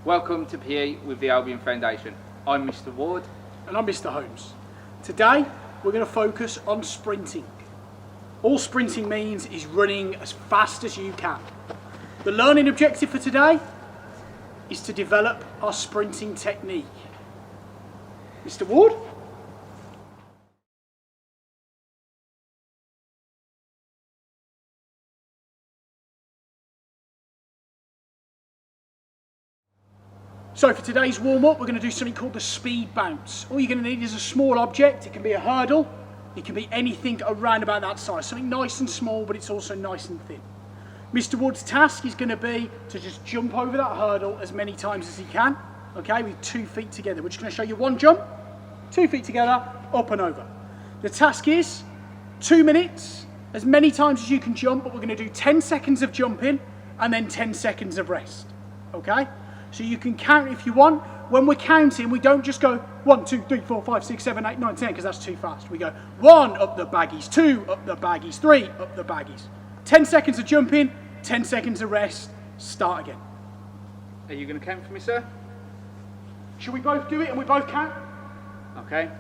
Welcome to PE with the Albion Foundation. I'm Mr. Ward. And I'm Mr. Holmes. Today we're going to focus on sprinting. All sprinting means is running as fast as you can. The learning objective for today is to develop our sprinting technique. Mr. Ward? So for today's warm-up, we're going to do something called the speed bounce. All you're going to need is a small object. It can be a hurdle. It can be anything around about that size. Something nice and small, but it's also nice and thin. Mr. Wood's task is going to be to just jump over that hurdle as many times as he can, okay, with 2 feet together. We're just going to show you one jump, 2 feet together, up and over. The task is 2 minutes, as many times as you can jump, but we're going to do 10 seconds of jumping and then 10 seconds of rest, okay? So you can count if you want. When we're counting, we don't just go 1, 2, 3, 4, 5, 6, 7, 8, 9, 10, because that's too fast. We go 1 up the baggies, 2 up the baggies, 3 up the baggies. 10 seconds of jumping, 10 seconds of rest, start again. Are you going to count for me, sir? Should we both do it and we both count? Okay.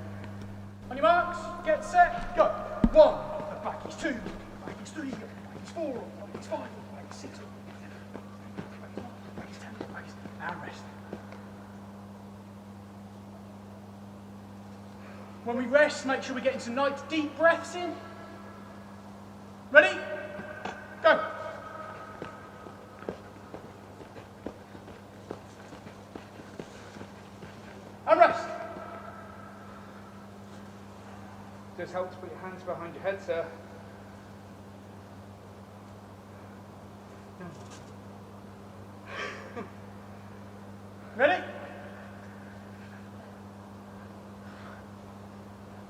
On your marks, get set, go. 1 up the baggies, 2 up the baggies, 3 up the baggies, 4 up the baggies, 5 up the baggies, 6 up the baggies, 7 up the baggies, 10 up the baggies, and rest. When we rest, make sure we're getting some nice deep breaths in. Ready? Go. And rest. Just help to put your hands behind your head, sir. Ready?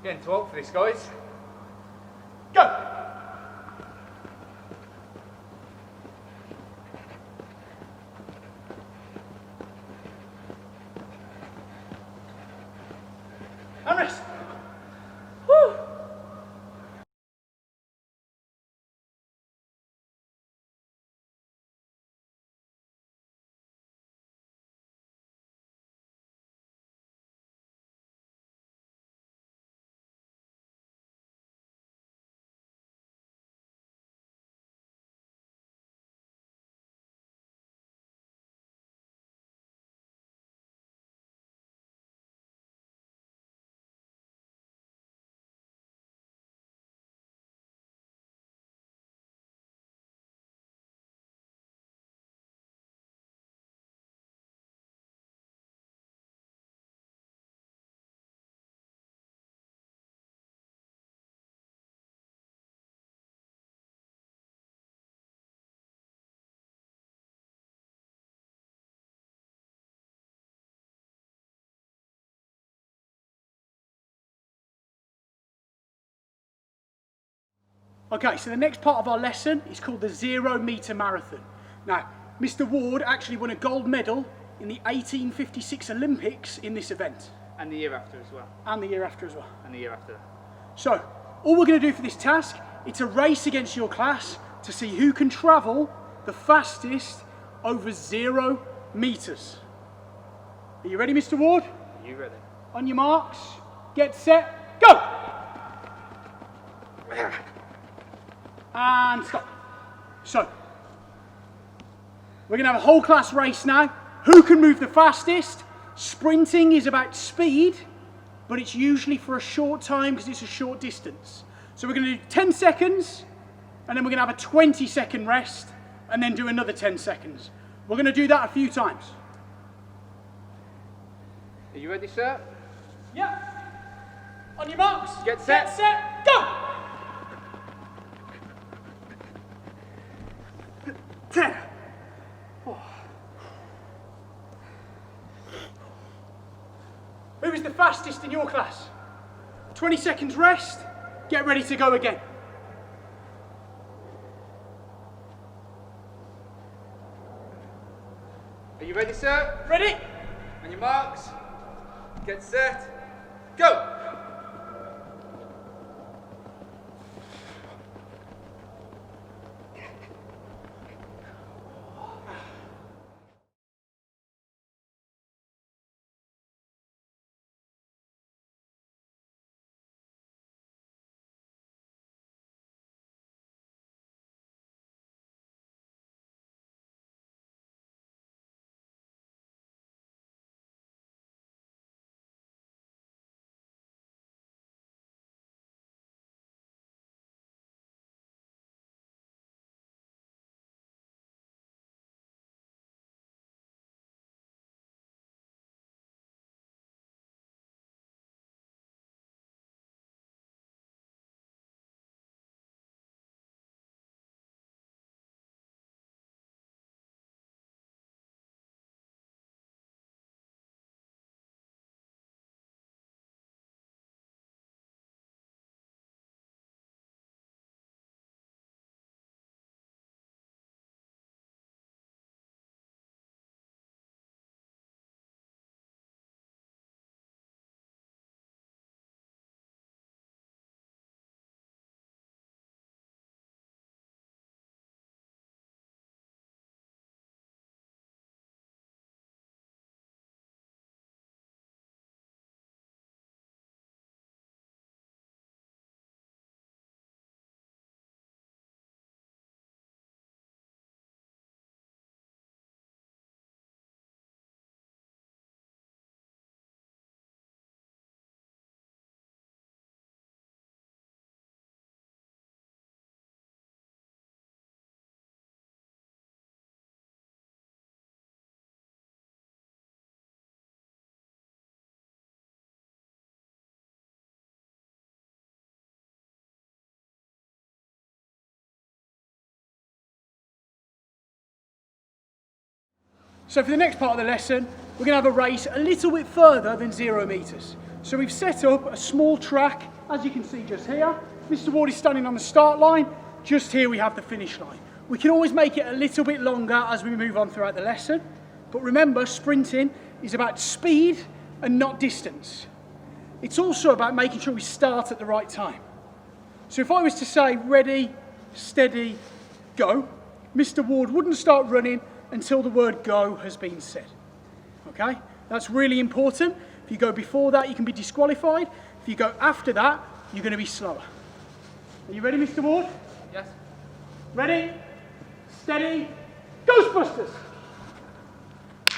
Getting too old for this, guys. Go. And rest. Woo. Okay, so the next part of our lesson is called the 0 metre marathon. Now, Mr. Ward actually won a gold medal in the 1856 Olympics in this event. And the year after as well. And the year after as well. And the year after that. So, all we're going to do for this task, it's a race against your class to see who can travel the fastest over 0 metres. Are you ready, Mr. Ward? Are you ready? On your marks, get set, go! And stop. So, we're going to have a whole class race now. Who can move the fastest? Sprinting is about speed, but it's usually for a short time because it's a short distance. So we're going to do 10 seconds, and then we're going to have a 20-second rest, and then do another 10 seconds. We're going to do that a few times. Are you ready, sir? Yeah. On your marks, Get set, go! 10. Who is the fastest in your class? 20 seconds rest, get ready to go again. Are you ready, sir? Ready? On your marks, get set, go! So for the next part of the lesson, we're going to have a race a little bit further than 0 metres. So we've set up a small track, as you can see just here. Mr. Ward is standing on the start line. Just here we have the finish line. We can always make it a little bit longer as we move on throughout the lesson. But remember, sprinting is about speed and not distance. It's also about making sure we start at the right time. So if I was to say, ready, steady, go, Mr. Ward wouldn't start running until the word go has been said. Okay? That's really important. If you go before that, you can be disqualified. If you go after that, you're going to be slower. Are you ready, Mr. Ward? Yes. Ready, steady, Ghostbusters!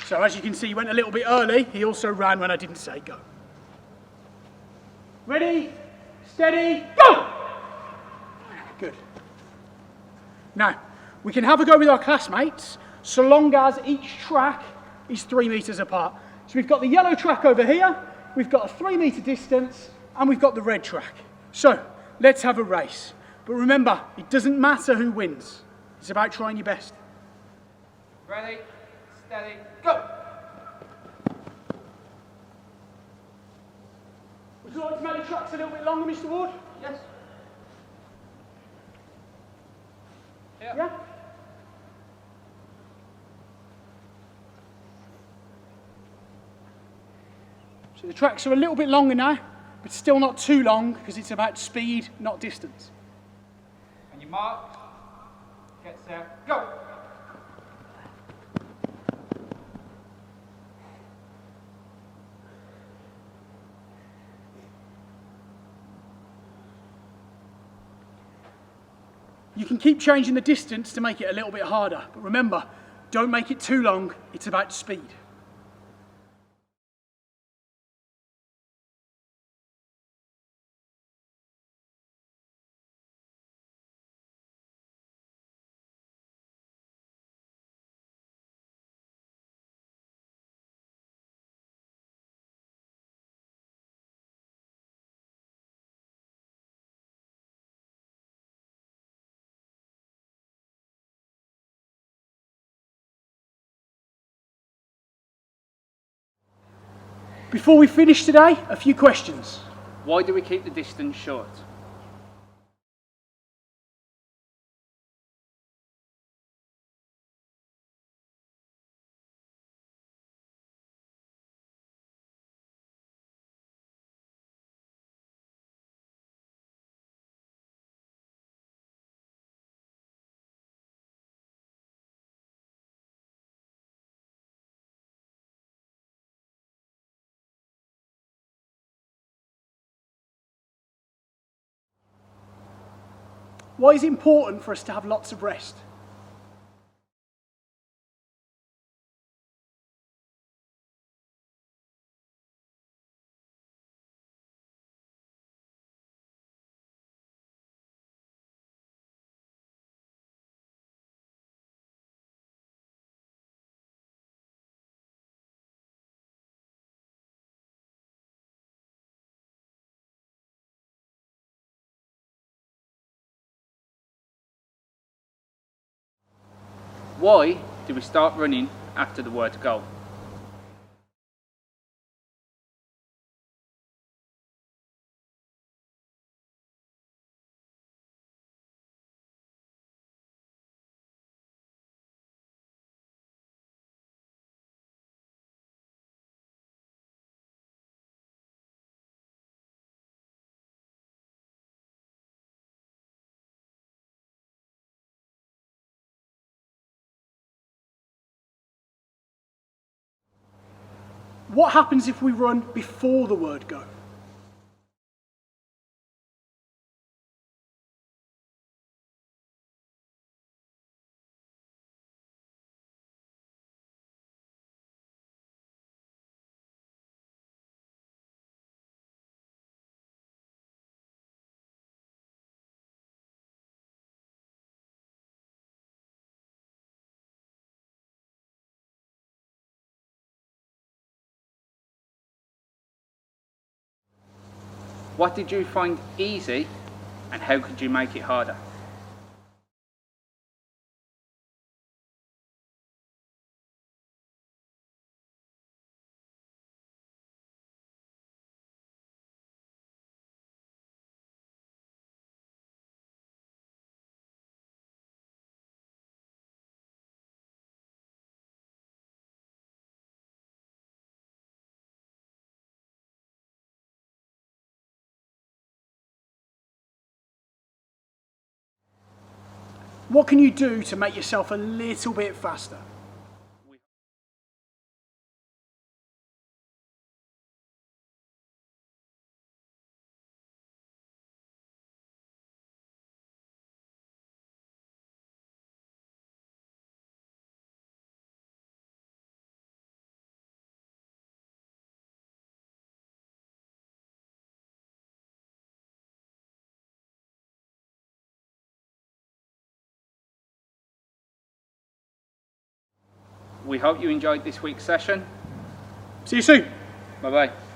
So as you can see, he went a little bit early. He also ran when I didn't say go. Ready, steady, go! Good. Now, we can have a go with our classmates, so long as each track is 3 metres apart. So we've got the yellow track over here, we've got a 3 metre distance, and we've got the red track. So, let's have a race. But remember, it doesn't matter who wins. It's about trying your best. Ready, steady, go! Would you like to make the tracks a little bit longer, Mr. Ward? Yes. Yeah? So the tracks are a little bit longer now, but still not too long because it's about speed, not distance. And you mark, get set, go! You can keep changing the distance to make it a little bit harder, but remember, don't make it too long, it's about speed. Before we finish today, a few questions. Why do we keep the distance short? Why is it important for us to have lots of rest? Why do we start running after the word go? What happens if we run before the word go? What did you find easy and how could you make it harder? What can you do to make yourself a little bit faster? We hope you enjoyed this week's session. See you soon. Bye bye.